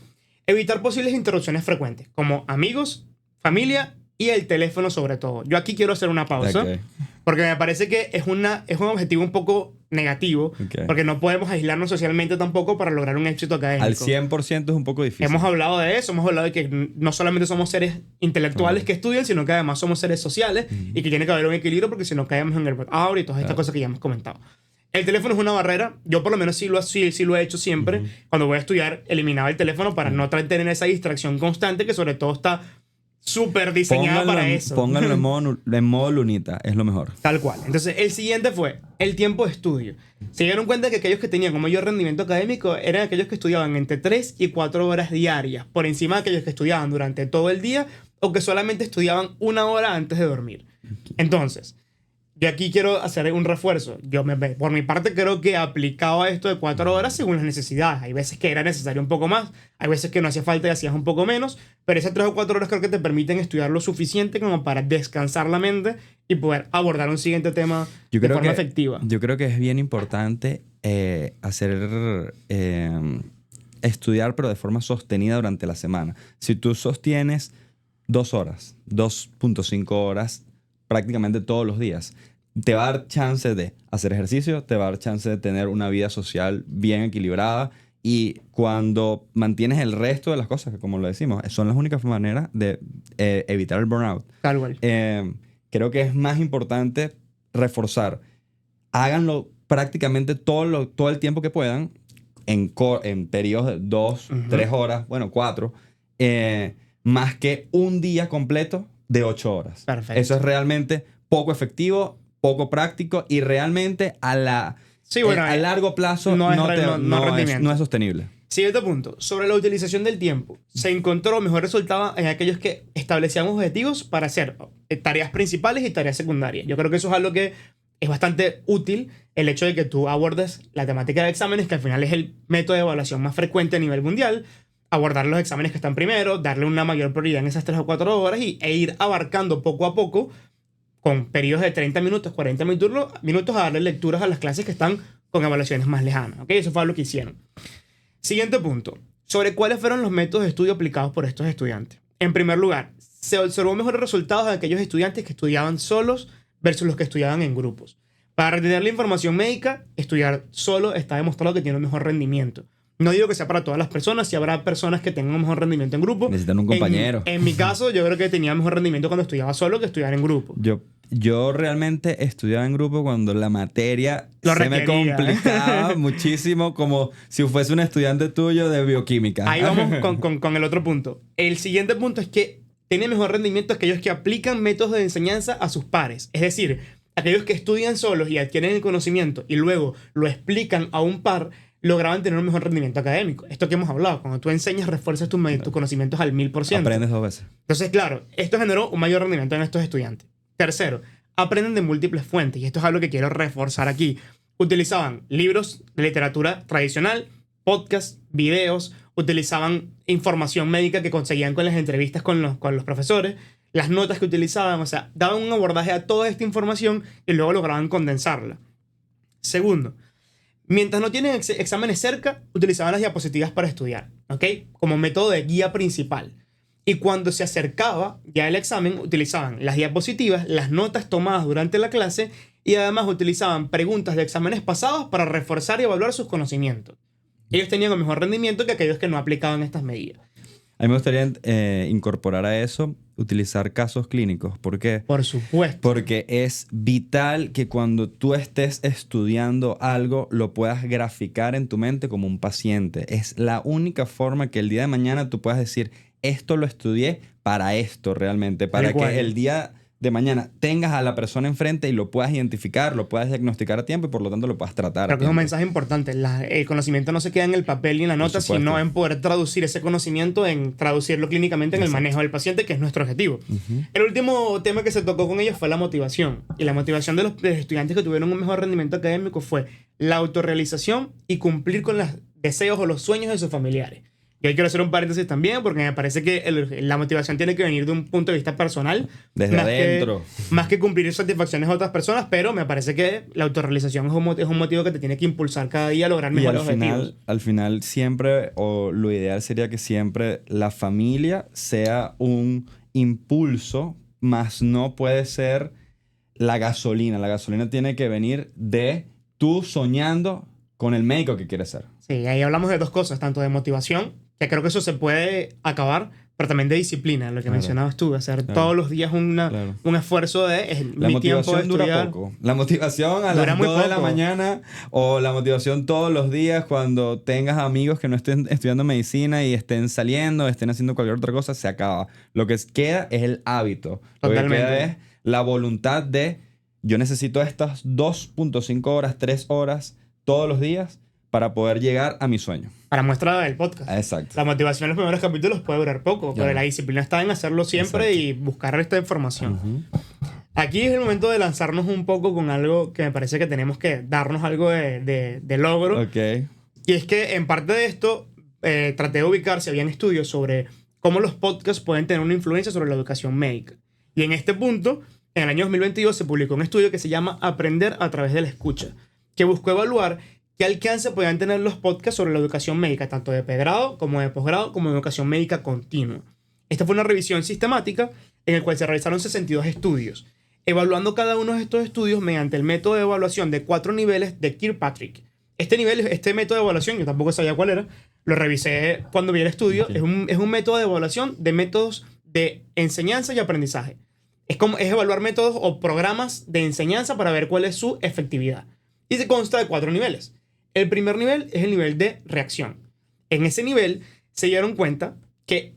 evitar posibles interrupciones frecuentes, como amigos, familia y el teléfono sobre todo. Yo aquí quiero hacer una pausa. Okay. Porque me parece que es un objetivo un poco negativo. Okay. Porque no podemos aislarnos socialmente tampoco para lograr un éxito académico. Al 100% es un poco difícil. Hemos hablado de eso. Hemos hablado de que no solamente somos seres intelectuales que estudian, sino que además somos seres sociales y que tiene que haber un equilibrio porque si no caemos en el ahora y todas estas cosas que ya hemos comentado. El teléfono es una barrera. Yo por lo menos sí lo he hecho siempre. Cuando voy a estudiar, eliminaba el teléfono para no tener esa distracción constante que sobre todo está súper diseñada para eso. Pónganlo en modo lunita, es lo mejor. Tal cual. Entonces, el siguiente fue el tiempo de estudio. Se dieron cuenta que aquellos que tenían como mayor rendimiento académico eran aquellos que estudiaban entre 3 y 4 horas diarias, por encima de aquellos que estudiaban durante todo el día o que solamente estudiaban 1 hora antes de dormir. Entonces, yo aquí quiero hacer un refuerzo. Por mi parte, creo que aplicaba esto de 4 horas según las necesidades. Hay veces que era necesario un poco más, hay veces que no hacía falta y hacías un poco menos, pero esas 3 o 4 horas creo que te permiten estudiar lo suficiente como para descansar la mente y poder abordar un siguiente tema de forma efectiva. Yo creo que es bien importante estudiar, pero de forma sostenida durante la semana. Si tú sostienes 2 horas, 2.5 horas, prácticamente todos los días, te va a dar chance de hacer ejercicio, te va a dar chance de tener una vida social bien equilibrada y cuando mantienes el resto de las cosas, que como lo decimos, son las únicas maneras de evitar el burnout. Tal cual. Creo que es más importante reforzar. Háganlo prácticamente todo el tiempo que puedan en periodos de 2, 3 horas, bueno, 4, más que un día completo de 8 horas. Perfecto. Eso es realmente poco efectivo, poco práctico y realmente a largo plazo no es sostenible. Siguiente punto. Sobre la utilización del tiempo. Se encontró mejor resultado en aquellos que establecían objetivos para hacer tareas principales y tareas secundarias. Yo creo que eso es algo que es bastante útil, el hecho de que tú abordes la temática de exámenes, que al final es el método de evaluación más frecuente a nivel mundial, abordar los exámenes que están primero, darle una mayor prioridad en esas 3 o 4 horas e ir abarcando poco a poco con periodos de 30 minutos, 40 minutos a darle lecturas a las clases que están con evaluaciones más lejanas. ¿Okay? Eso fue lo que hicieron. Siguiente punto. Sobre cuáles fueron los métodos de estudio aplicados por estos estudiantes. En primer lugar, se observó mejores resultados de aquellos estudiantes que estudiaban solos versus los que estudiaban en grupos. Para retener la información médica, estudiar solo está demostrado que tiene un mejor rendimiento. No digo que sea para todas las personas, si habrá personas que tengan un mejor rendimiento en grupo. Necesitan un compañero. En mi caso, yo creo que tenía mejor rendimiento cuando estudiaba solo que estudiar en grupo. Yo realmente estudiaba en grupo cuando la materia me complicaba muchísimo, como si fuese un estudiante tuyo de bioquímica. Ahí vamos con el otro punto. El siguiente punto es que tienen mejor rendimiento aquellos que aplican métodos de enseñanza a sus pares. Es decir, aquellos que estudian solos y adquieren el conocimiento y luego lo explican a un par, lograban tener un mejor rendimiento académico. Esto que hemos hablado, cuando tú enseñas, refuerzas tus conocimientos al 1000%. Aprendes 2 veces. Entonces, claro, esto generó un mayor rendimiento en estos estudiantes. Tercero, aprenden de múltiples fuentes. Y esto es algo que quiero reforzar aquí. Utilizaban libros de literatura tradicional, podcasts, videos, utilizaban información médica que conseguían con las entrevistas con los profesores, las notas que utilizaban, o sea, daban un abordaje a toda esta información y luego lograban condensarla. Segundo, mientras no tienen exámenes cerca, utilizaban las diapositivas para estudiar, ¿ok? Como método de guía principal. Y cuando se acercaba ya el examen, utilizaban las diapositivas, las notas tomadas durante la clase y además utilizaban preguntas de exámenes pasados para reforzar y evaluar sus conocimientos. ellos tenían un mejor rendimiento que aquellos que no aplicaban estas medidas. A mí me gustaría incorporar a eso, utilizar casos clínicos. ¿Por qué? Por supuesto. Porque es vital que cuando tú estés estudiando algo, lo puedas graficar en tu mente como un paciente. Es la única forma que el día de mañana tú puedas decir, esto lo estudié para esto realmente, para que el día de mañana tengas a la persona enfrente y lo puedas identificar, lo puedas diagnosticar a tiempo y por lo tanto lo puedas tratar. Creo que es un mensaje importante. El conocimiento no se queda en el papel y en la nota, sino en poder traducir ese conocimiento, en traducirlo clínicamente en el manejo del paciente, que es nuestro objetivo. El último tema que se tocó con ellos fue la motivación. Y la motivación de los estudiantes que tuvieron un mejor rendimiento académico fue la autorrealización y cumplir con los deseos o los sueños de sus familiares. Yo quiero hacer un paréntesis también porque me parece que la motivación tiene que venir de un punto de vista personal. Desde adentro. Más que cumplir satisfacciones de otras personas, pero me parece que la autorrealización es un motivo que te tiene que impulsar cada día a lograr mejores objetivos. Al final siempre, o lo ideal sería que siempre la familia sea un impulso, más no puede ser la gasolina. La gasolina tiene que venir de tú soñando con el médico que quieres ser. Sí, ahí hablamos de dos cosas, tanto de motivación, que creo que eso se puede acabar, pero también de disciplina, lo que mencionabas tú, de hacer todos los días un esfuerzo de mi tiempo de estudiar. Dura poco. La motivación a las 2 de la mañana o la motivación todos los días cuando tengas amigos que no estén estudiando medicina y estén saliendo, estén haciendo cualquier otra cosa, se acaba. Lo que queda es el hábito. Totalmente. Lo que queda es la voluntad de yo necesito estas 2.5 horas, 3 horas todos los días para poder llegar a mi sueño. Para muestra del podcast. Exacto. La motivación en los primeros capítulos puede durar poco, pero la disciplina está en hacerlo siempre y buscar esta información. Aquí es el momento de lanzarnos un poco con algo que me parece que tenemos que darnos algo de logro. Okay. Y es que en parte de esto traté de ubicar si habían estudios sobre cómo los podcasts pueden tener una influencia sobre la educación médica. Y en este punto, en el año 2022 se publicó un estudio que se llama Aprender a través de la escucha, que buscó evaluar qué alcance podían tener los podcasts sobre la educación médica, tanto de pregrado como de posgrado, como de educación médica continua. Esta fue una revisión sistemática en la cual se realizaron 62 estudios, evaluando cada uno de estos estudios mediante el método de evaluación de 4 niveles de Kirkpatrick. Este método de evaluación, yo tampoco sabía cuál era, lo revisé cuando vi el estudio, es un método de evaluación de métodos de enseñanza y aprendizaje. Es evaluar métodos o programas de enseñanza para ver cuál es su efectividad. Y se consta de 4 niveles. El primer nivel es el nivel de reacción. En ese nivel se dieron cuenta que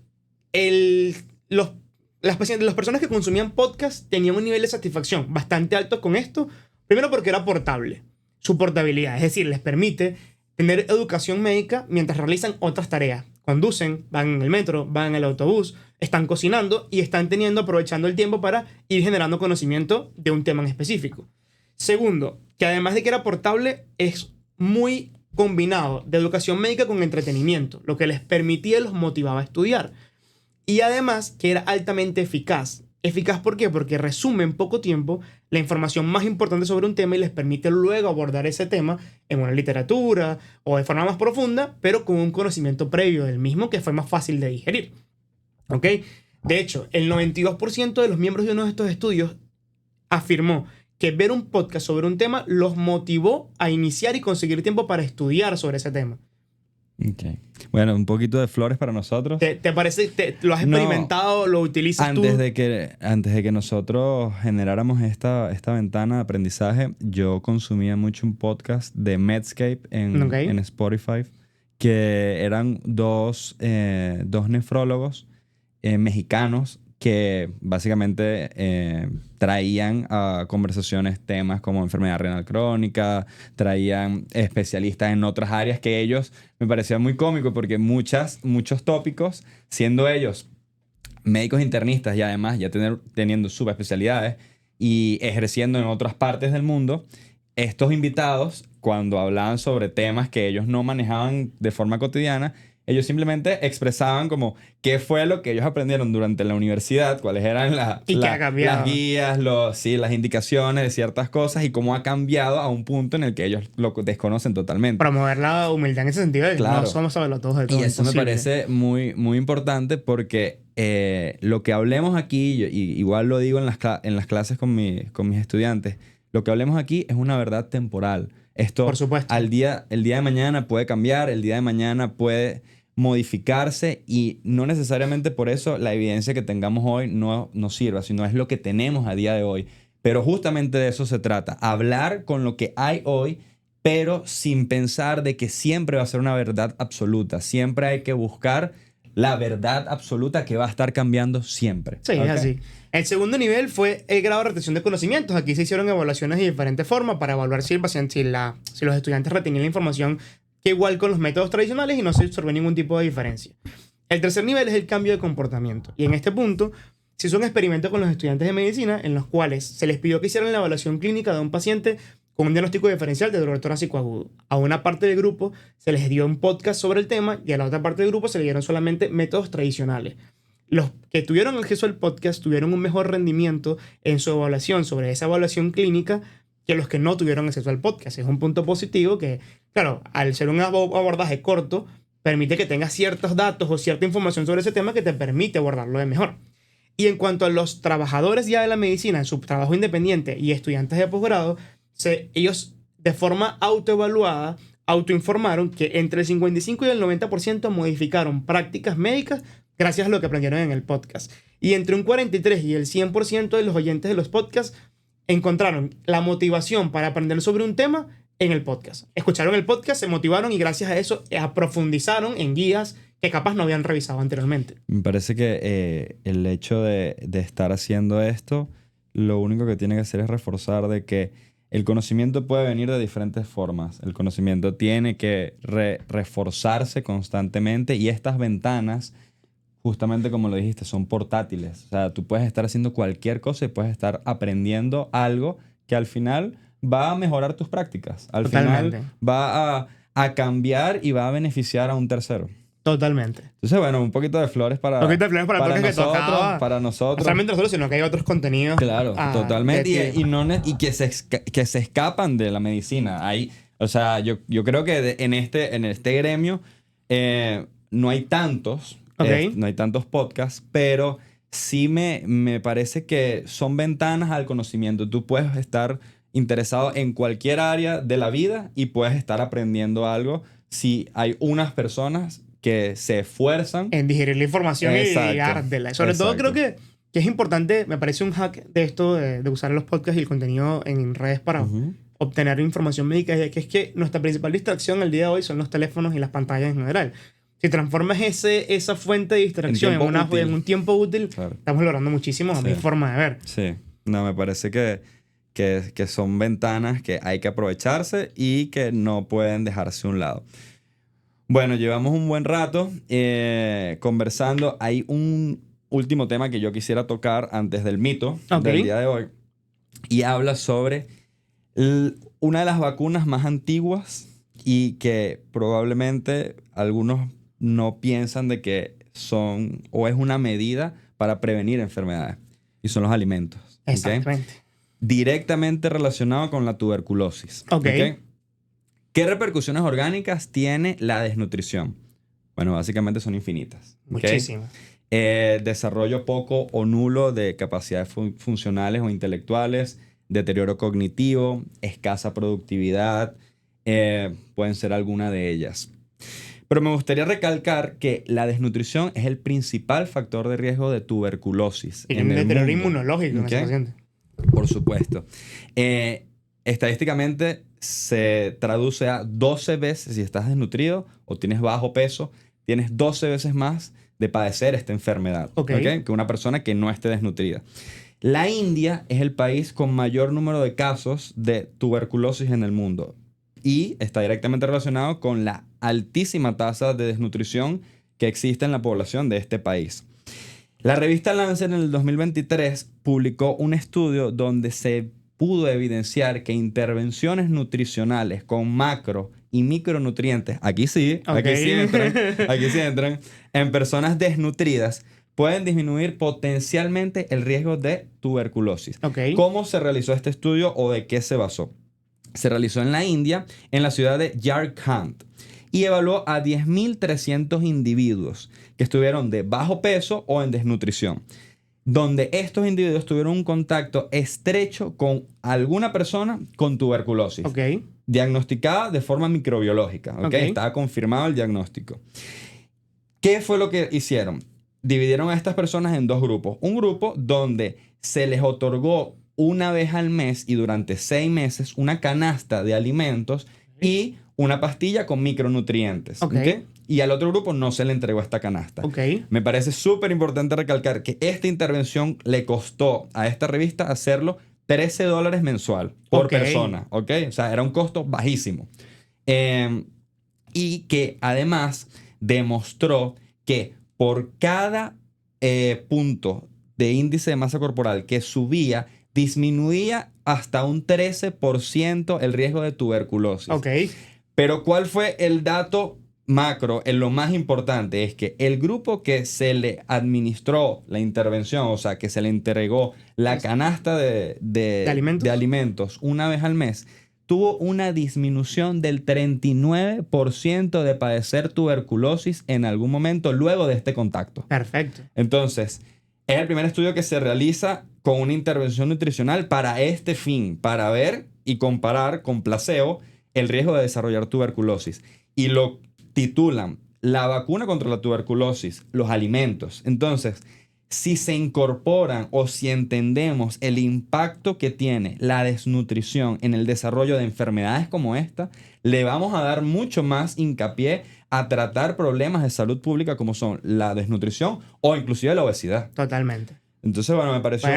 las personas que consumían podcast tenían un nivel de satisfacción bastante alto con esto. Primero porque era portable. Su portabilidad, es decir, les permite tener educación médica mientras realizan otras tareas. Conducen, van en el metro, van en el autobús, están cocinando y están aprovechando el tiempo para ir generando conocimiento de un tema en específico. Segundo, que además de que era portable, es muy combinado de educación médica con entretenimiento, lo que les permitía y los motivaba a estudiar. Y además que era altamente eficaz. ¿Eficaz por qué? Porque resume en poco tiempo la información más importante sobre un tema y les permite luego abordar ese tema en una literatura o de forma más profunda, pero con un conocimiento previo del mismo que fue más fácil de digerir. ¿Ok? De hecho, el 92% de los miembros de uno de estos estudios afirmó que ver un podcast sobre un tema los motivó a iniciar y conseguir tiempo para estudiar sobre ese tema. Okay. Bueno, un poquito de flores para nosotros. ¿Te parece? ¿Lo has experimentado? ¿Lo utilizas tú? Antes de que nosotros generáramos esta ventana de aprendizaje, yo consumía mucho un podcast de Medscape en Spotify, que eran dos nefrólogos mexicanos que básicamente traían a conversaciones temas como enfermedad renal crónica, traían especialistas en otras áreas que ellos me parecía muy cómico porque muchos tópicos, siendo ellos médicos internistas y además ya teniendo subespecialidades y ejerciendo en otras partes del mundo, estos invitados, cuando hablaban sobre temas que ellos no manejaban de forma cotidiana, ellos simplemente expresaban como qué fue lo que ellos aprendieron durante la universidad, cuáles eran las guías, las indicaciones de ciertas cosas y cómo ha cambiado a un punto en el que ellos lo desconocen totalmente. Promover la humildad en ese sentido de que no somos sabelotodos de todo. Y eso me parece muy, muy importante porque lo que hablemos aquí, igual lo digo en las clases con mis estudiantes, lo que hablemos aquí es una verdad temporal. Esto Por supuesto. el día de mañana puede cambiar, el día de mañana puede modificarse y no necesariamente por eso la evidencia que tengamos hoy no nos sirva, sino es lo que tenemos a día de hoy. Pero justamente de eso se trata, hablar con lo que hay hoy, pero sin pensar de que siempre va a ser una verdad absoluta. Siempre hay que buscar la verdad absoluta que va a estar cambiando siempre. Sí, ¿Ok? es así. El segundo nivel fue el grado de retención de conocimientos. Aquí se hicieron evaluaciones de diferentes formas para evaluar si el paciente, si los estudiantes retenían la información que igual con los métodos tradicionales y no se observó ningún tipo de diferencia. El tercer nivel es el cambio de comportamiento. Y en este punto se hizo un experimento con los estudiantes de medicina en los cuales se les pidió que hicieran la evaluación clínica de un paciente con un diagnóstico diferencial de dolor torácico agudo. A una parte del grupo se les dio un podcast sobre el tema y a la otra parte del grupo se le dieron solamente métodos tradicionales. Los que tuvieron acceso al podcast tuvieron un mejor rendimiento en su evaluación sobre esa evaluación clínica que los que no tuvieron acceso al podcast. Es un punto positivo que, claro, al ser un abordaje corto, permite que tengas ciertos datos o cierta información sobre ese tema que te permite abordarlo de mejor. Y en cuanto a los trabajadores ya de la medicina en su trabajo independiente y estudiantes de posgrado, ellos de forma autoevaluada autoinformaron que entre el 55 y el 90% modificaron prácticas médicas gracias a lo que aprendieron en el podcast. Y entre un 43 y el 100% de los oyentes de los podcasts encontraron la motivación para aprender sobre un tema en el podcast. Escucharon el podcast, se motivaron y gracias a eso profundizaron en guías que capaz no habían revisado anteriormente. Me parece que el hecho de estar haciendo esto, lo único que tiene que hacer es reforzar de que el conocimiento puede venir de diferentes formas. El conocimiento tiene que reforzarse constantemente y estas ventanas, justamente como lo dijiste, son portátiles. O sea, tú puedes estar haciendo cualquier cosa y puedes estar aprendiendo algo que al final va a mejorar tus prácticas. Al Totalmente. final va a cambiar y va a beneficiar a un tercero. Totalmente. Entonces, bueno, un poquito de flores para, Un poquito de flores para el podcast que nosotros, tocaba. para No nosotros. solamente nosotros, sino que hay otros contenidos. Claro, totalmente. de ti. Y que se escapan de la medicina. O sea, yo creo que en este gremio no hay tantos, Ok. no hay tantos podcasts, pero sí me parece que son ventanas al conocimiento. Tú puedes estar interesado en cualquier área de la vida y puedes estar aprendiendo algo si hay unas personas que se esfuerzan En digerir la información Exacto, y dártela. Sobre todo exacto. creo que es importante, me parece un hack de esto de usar los podcasts y el contenido en redes para Ujú. obtener información médica, que es que nuestra principal distracción el día de hoy son los teléfonos y las pantallas en general. Si transformas esa fuente de distracción tiempo útil. en un tiempo útil, Claro. estamos logrando muchísimo a mi Sí. forma de ver. Sí, no, me parece que son ventanas que hay que aprovecharse y que no pueden dejarse a un lado. Bueno, llevamos un buen rato conversando. Hay un último tema que yo quisiera tocar antes del mito Ok. del día de hoy y habla sobre una de las vacunas más antiguas y que probablemente algunos no piensan de que son o es una medida para prevenir enfermedades y son los alimentos. ¿Ok? Exactamente. Directamente relacionado con la tuberculosis. Ok. ¿Qué repercusiones orgánicas tiene la desnutrición? Bueno, básicamente son infinitas. ¿Ok? Muchísimo. Desarrollo poco o nulo de capacidades funcionales o intelectuales, deterioro cognitivo, escasa productividad, pueden ser alguna de ellas. Pero me gustaría recalcar que la desnutrición es el principal factor de riesgo de tuberculosis. Y en un el deterioro mundo. inmunológico en ¿Ok? ese paciente. Por supuesto. Estadísticamente se traduce a 12 veces, si estás desnutrido o tienes bajo peso, tienes 12 veces más de padecer esta enfermedad, Ok. ¿ok? Que una persona que no esté desnutrida. La India es el país con mayor número de casos de tuberculosis en el mundo y está directamente relacionado con la altísima tasa de desnutrición que existe en la población de este país. La revista Lancet en el 2023 publicó un estudio donde se pudo evidenciar que intervenciones nutricionales con macro y micronutrientes, aquí sí entran, en personas desnutridas, pueden disminuir potencialmente el riesgo de tuberculosis. Ok. ¿Cómo se realizó este estudio o de qué se basó? Se realizó en la India, en la ciudad de Jharkhand, y evaluó a 10.300 individuos que estuvieron de bajo peso o en desnutrición. donde estos individuos tuvieron un contacto estrecho con alguna persona con tuberculosis. Ok. Diagnosticada de forma microbiológica. ¿Ok? Ok. Estaba confirmado el diagnóstico. ¿Qué fue lo que hicieron? Dividieron a estas personas en dos grupos. Un grupo donde se les otorgó una vez al mes y durante 6 meses una canasta de alimentos y una pastilla con micronutrientes. Ok. ¿Ok? Y al otro grupo no se le entregó esta canasta. Ok. Me parece súper importante recalcar que esta intervención le costó a esta revista hacerlo $13 mensual por Ok. persona. ¿Ok? O sea, era un costo bajísimo. Y que además demostró que por cada punto de índice de masa corporal que subía, disminuía hasta un 13% el riesgo de tuberculosis. Ok. Pero ¿cuál fue el dato macro? Lo más importante es que el grupo que se le administró la intervención, o sea, que se le entregó la canasta ¿De alimentos? de alimentos una vez al mes, tuvo una disminución del 39% de padecer tuberculosis en algún momento luego de este contacto. Perfecto. Entonces, es el primer estudio que se realiza con una intervención nutricional para este fin, para ver y comparar con placebo el riesgo de desarrollar tuberculosis. Y lo titulan la vacuna contra la tuberculosis, los alimentos. Entonces, si se incorporan o si entendemos el impacto que tiene la desnutrición en el desarrollo de enfermedades como esta, le vamos a dar mucho más hincapié a tratar problemas de salud pública como son la desnutrición o inclusive la obesidad. Totalmente. Entonces, bueno, me pareció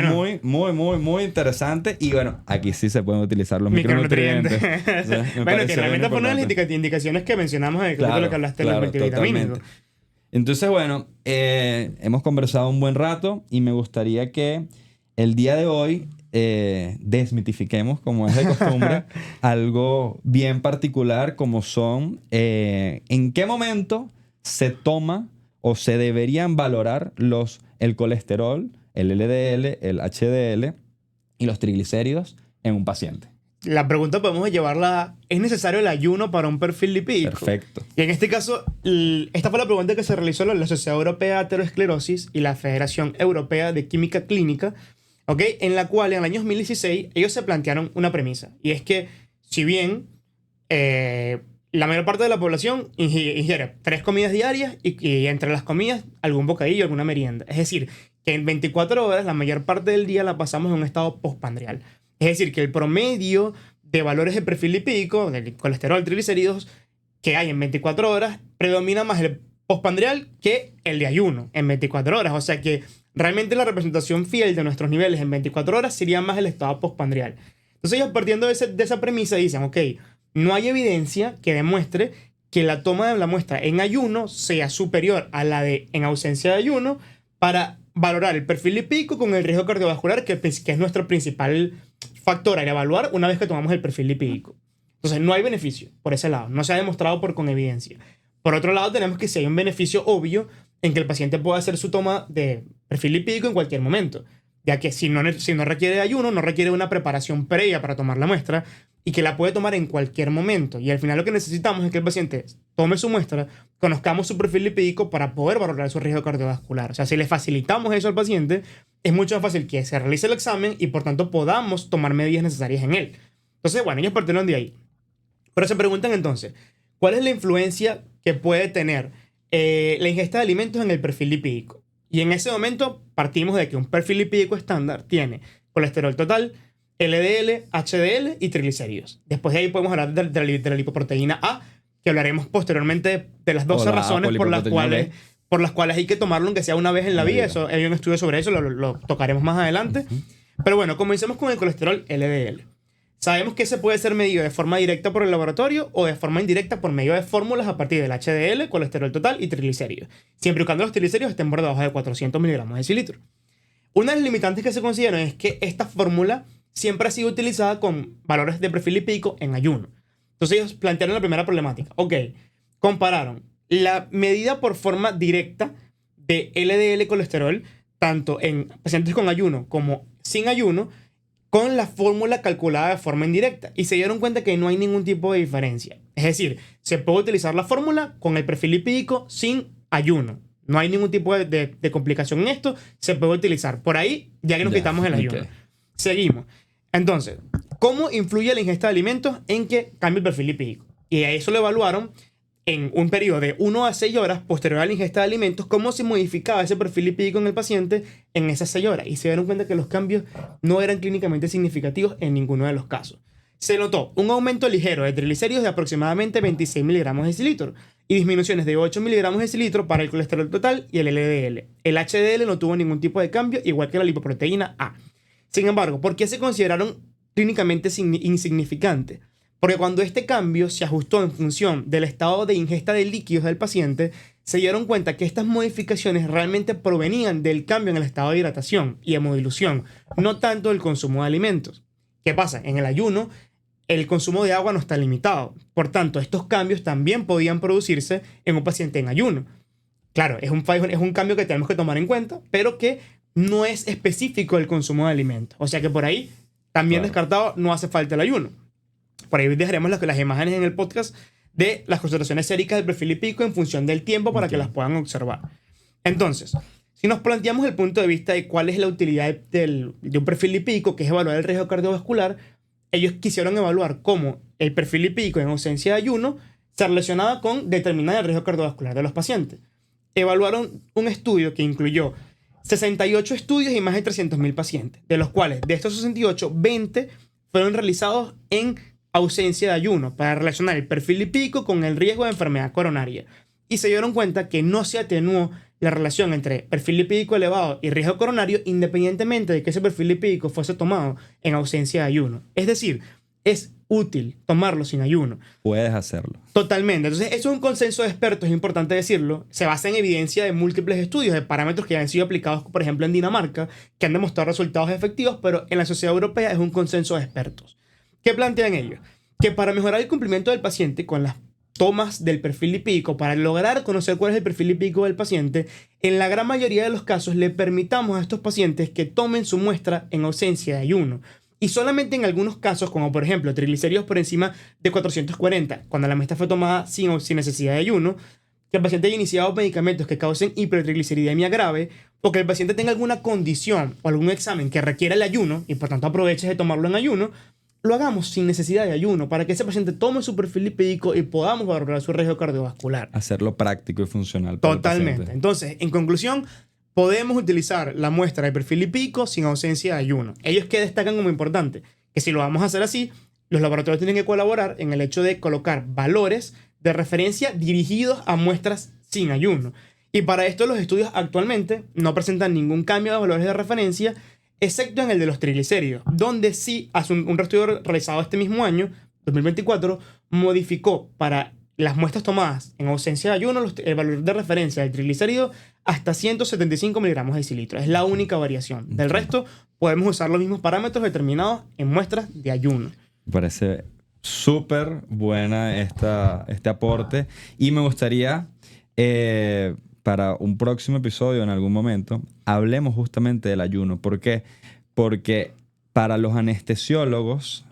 muy interesante. Y bueno, aquí sí se pueden utilizar los micronutrientes. O sea, bueno, que realmente fue una de las indicaciones que mencionamos en el capítulo que hablaste de los multivitamínicos. Totalmente. Entonces, bueno, hemos conversado un buen rato y me gustaría que el día de hoy desmitifiquemos, como es de costumbre, algo bien particular como son en qué momento se toma o se deberían valorar el colesterol, el LDL, el HDL y los triglicéridos en un paciente. La pregunta podemos llevarla a, ¿es necesario el ayuno para un perfil lipídico? Perfecto. Y en este caso, esta fue la pregunta que se realizó la Sociedad Europea de Aterosclerosis y la Federación Europea de Química Clínica, ¿ok? En la cual en el año 2016 ellos se plantearon una premisa. Y es que si bien la mayor parte de la población ingiere 3 comidas diarias y entre las comidas algún bocadillo, alguna merienda. Es decir, que en 24 horas la mayor parte del día la pasamos en un estado postprandial. Es decir, que el promedio de valores de perfil lipídico, del colesterol, triglicéridos, que hay en 24 horas, predomina más el postprandial que el de ayuno en 24 horas. O sea que realmente la representación fiel de nuestros niveles en 24 horas sería más el estado postprandial. Entonces ellos partiendo de esa premisa dicen, ok, no hay evidencia que demuestre que la toma de la muestra en ayuno sea superior a la de en ausencia de ayuno para valorar el perfil lipídico con el riesgo cardiovascular, que es nuestro principal factor a evaluar una vez que tomamos el perfil lipídico. Entonces, no hay beneficio por ese lado. No se ha demostrado con evidencia. Por otro lado, tenemos que si hay un beneficio obvio en que el paciente pueda hacer su toma de perfil lipídico en cualquier momento, ya que si no requiere ayuno, no requiere una preparación previa para tomar la muestra y que la puede tomar en cualquier momento. Y al final lo que necesitamos es que el paciente tome su muestra, conozcamos su perfil lipídico para poder valorar su riesgo cardiovascular. O sea, si le facilitamos eso al paciente, es mucho más fácil que se realice el examen y por tanto podamos tomar medidas necesarias en él. Entonces, bueno, ellos partieron de ahí. Pero se preguntan entonces, ¿cuál es la influencia que puede tener la ingesta de alimentos en el perfil lipídico? Y en ese momento partimos de que un perfil lipídico estándar tiene colesterol total, LDL, HDL y triglicéridos. Después de ahí podemos hablar de la lipoproteína A, que hablaremos posteriormente de las 12 razones por las cuales hay que tomarlo aunque sea una vez en la vida. Eso, hay un estudio sobre eso, lo tocaremos más adelante. Pero bueno, comencemos con el colesterol LDL. Sabemos que ese puede ser medido de forma directa por el laboratorio o de forma indirecta por medio de fórmulas a partir del HDL, colesterol total y triglicéridos, siempre y cuando los triglicéridos estén por debajo de 400 miligramos de decilitro. Una de las limitantes que se consideran es que esta fórmula siempre ha sido utilizada con valores de perfil lipídico en ayuno. Entonces ellos plantearon la primera problemática. Ok, compararon la medida por forma directa de LDL colesterol, tanto en pacientes con ayuno como sin ayuno, con la fórmula calculada de forma indirecta y se dieron cuenta que no hay ningún tipo de diferencia. Es decir, se puede utilizar la fórmula con el perfil lipídico sin ayuno. No hay ningún tipo de complicación en esto. Se puede utilizar. Por ahí, ya que nos quitamos el ayuno. Ok. Seguimos. Entonces, ¿cómo influye la ingesta de alimentos en que cambie el perfil lipídico? Y a eso lo evaluaron en un periodo de 1 a 6 horas posterior a la ingesta de alimentos, cómo se modificaba ese perfil lipídico en el paciente en esas 6 horas. Y se dieron cuenta que los cambios no eran clínicamente significativos en ninguno de los casos. Se notó un aumento ligero de triglicéridos de aproximadamente 26 miligramos de decilitro y disminuciones de 8 miligramos de decilitro para el colesterol total y el LDL. El HDL no tuvo ningún tipo de cambio, igual que la lipoproteína A. Sin embargo, ¿por qué se consideraron clínicamente insignificantes? Porque cuando este cambio se ajustó en función del estado de ingesta de líquidos del paciente, se dieron cuenta que estas modificaciones realmente provenían del cambio en el estado de hidratación y hemodilución, no tanto del consumo de alimentos. ¿Qué pasa? En el ayuno, el consumo de agua no está limitado. Por tanto, estos cambios también podían producirse en un paciente en ayuno. Claro, es un cambio que tenemos que tomar en cuenta, pero que no es específico del consumo de alimentos. O sea que por ahí, también descartado, no hace falta el ayuno. Por ahí dejaremos las imágenes en el podcast de las concentraciones séricas del perfil lipídico en función del tiempo para que las puedan observar. Entonces, si nos planteamos el punto de vista de cuál es la utilidad de un perfil lipídico, que es evaluar el riesgo cardiovascular, ellos quisieron evaluar cómo el perfil lipídico en ausencia de ayuno se relacionaba con determinar el riesgo cardiovascular de los pacientes. Evaluaron un estudio que incluyó 68 estudios y más de 300.000 pacientes, de los cuales de estos 68, 20 fueron realizados en ausencia de ayuno para relacionar el perfil lipídico con el riesgo de enfermedad coronaria. Y se dieron cuenta que no se atenuó la relación entre perfil lipídico elevado y riesgo coronario independientemente de que ese perfil lipídico fuese tomado en ausencia de ayuno. Es decir, es útil tomarlo sin ayuno. Puedes hacerlo. Totalmente. Entonces, eso es un consenso de expertos, es importante decirlo. Se basa en evidencia de múltiples estudios, de parámetros que han sido aplicados, por ejemplo, en Dinamarca, que han demostrado resultados efectivos, pero en la sociedad europea es un consenso de expertos. ¿Qué plantean ellos? Que para mejorar el cumplimiento del paciente con las tomas del perfil lipídico, para lograr conocer cuál es el perfil lipídico del paciente, en la gran mayoría de los casos le permitamos a estos pacientes que tomen su muestra en ausencia de ayuno. Y solamente en algunos casos, como por ejemplo triglicéridos por encima de 440, cuando la muestra fue tomada sin necesidad de ayuno, que el paciente haya iniciado medicamentos que causen hipertrigliceridemia grave, o que el paciente tenga alguna condición o algún examen que requiera el ayuno, y por tanto aproveches de tomarlo en ayuno, lo hagamos sin necesidad de ayuno, para que ese paciente tome su perfil lipídico y podamos valorar su riesgo cardiovascular. Hacerlo práctico y funcional para el Totalmente. paciente. Entonces, en conclusión, podemos utilizar la muestra de perfil lipídico sin ausencia de ayuno. Ellos que destacan como importante, que si lo vamos a hacer así, los laboratorios tienen que colaborar en el hecho de colocar valores de referencia dirigidos a muestras sin ayuno. Y para esto los estudios actualmente no presentan ningún cambio de valores de referencia, excepto en el de los triglicéridos, donde sí, hace un estudio realizado este mismo año, 2024, modificó para las muestras tomadas en ausencia de ayuno el valor de referencia del triglicérido hasta 175 miligramos de decilitro. Es la única variación. Del resto, podemos usar los mismos parámetros determinados en muestras de ayuno. Me parece súper buena este aporte y me gustaría, para un próximo episodio en algún momento, hablemos justamente del ayuno. ¿Por qué? Porque para los anestesiólogos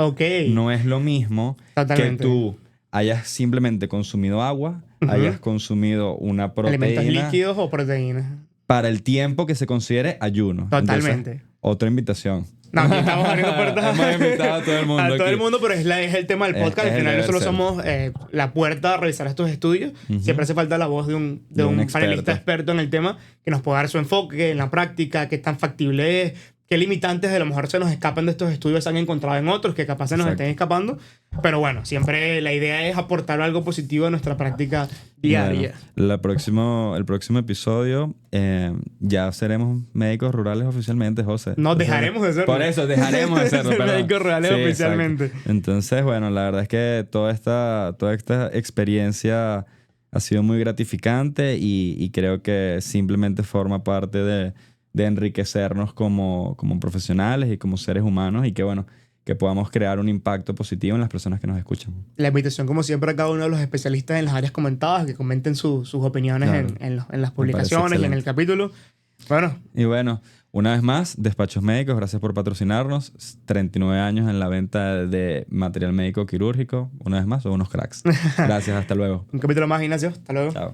no es lo mismo que tú hayas simplemente consumido agua, hayas consumido una proteína. Alimentos líquidos o proteínas. Para el tiempo que se considere ayuno. Totalmente. Entonces, otra invitación. No, aquí estamos abriendo puertas. Hemos invitado a todo el mundo. A todo aquí. el mundo, pero es el tema del podcast. Al final nosotros somos la puerta a realizar estos estudios. Siempre hace falta la voz de un panelista experto en el tema que nos pueda dar su enfoque en la práctica, qué tan factible es, qué limitantes a lo mejor se nos escapan de estos estudios, se han encontrado en otros que capaz se nos estén escapando. Pero bueno, siempre la idea es aportar algo positivo a nuestra práctica diaria. Bueno, el próximo episodio ya seremos médicos rurales oficialmente, José. No, dejaremos de serlo. Por eso, dejaremos de serlo. Médicos rurales oficialmente. Exacto. Entonces, bueno, la verdad es que toda esta experiencia ha sido muy gratificante y creo que simplemente forma parte de enriquecernos como profesionales y como seres humanos y que, bueno, que podamos crear un impacto positivo en las personas que nos escuchan. La invitación, como siempre, a cada uno de los especialistas en las áreas comentadas, que comenten sus opiniones en las publicaciones y en el capítulo. Bueno. Y bueno, una vez más, Despachos Médicos, gracias por patrocinarnos. 39 años en la venta de material médico quirúrgico. Una vez más, son unos cracks. Gracias, hasta luego. Un capítulo más, Ignacio. Hasta luego. Chao.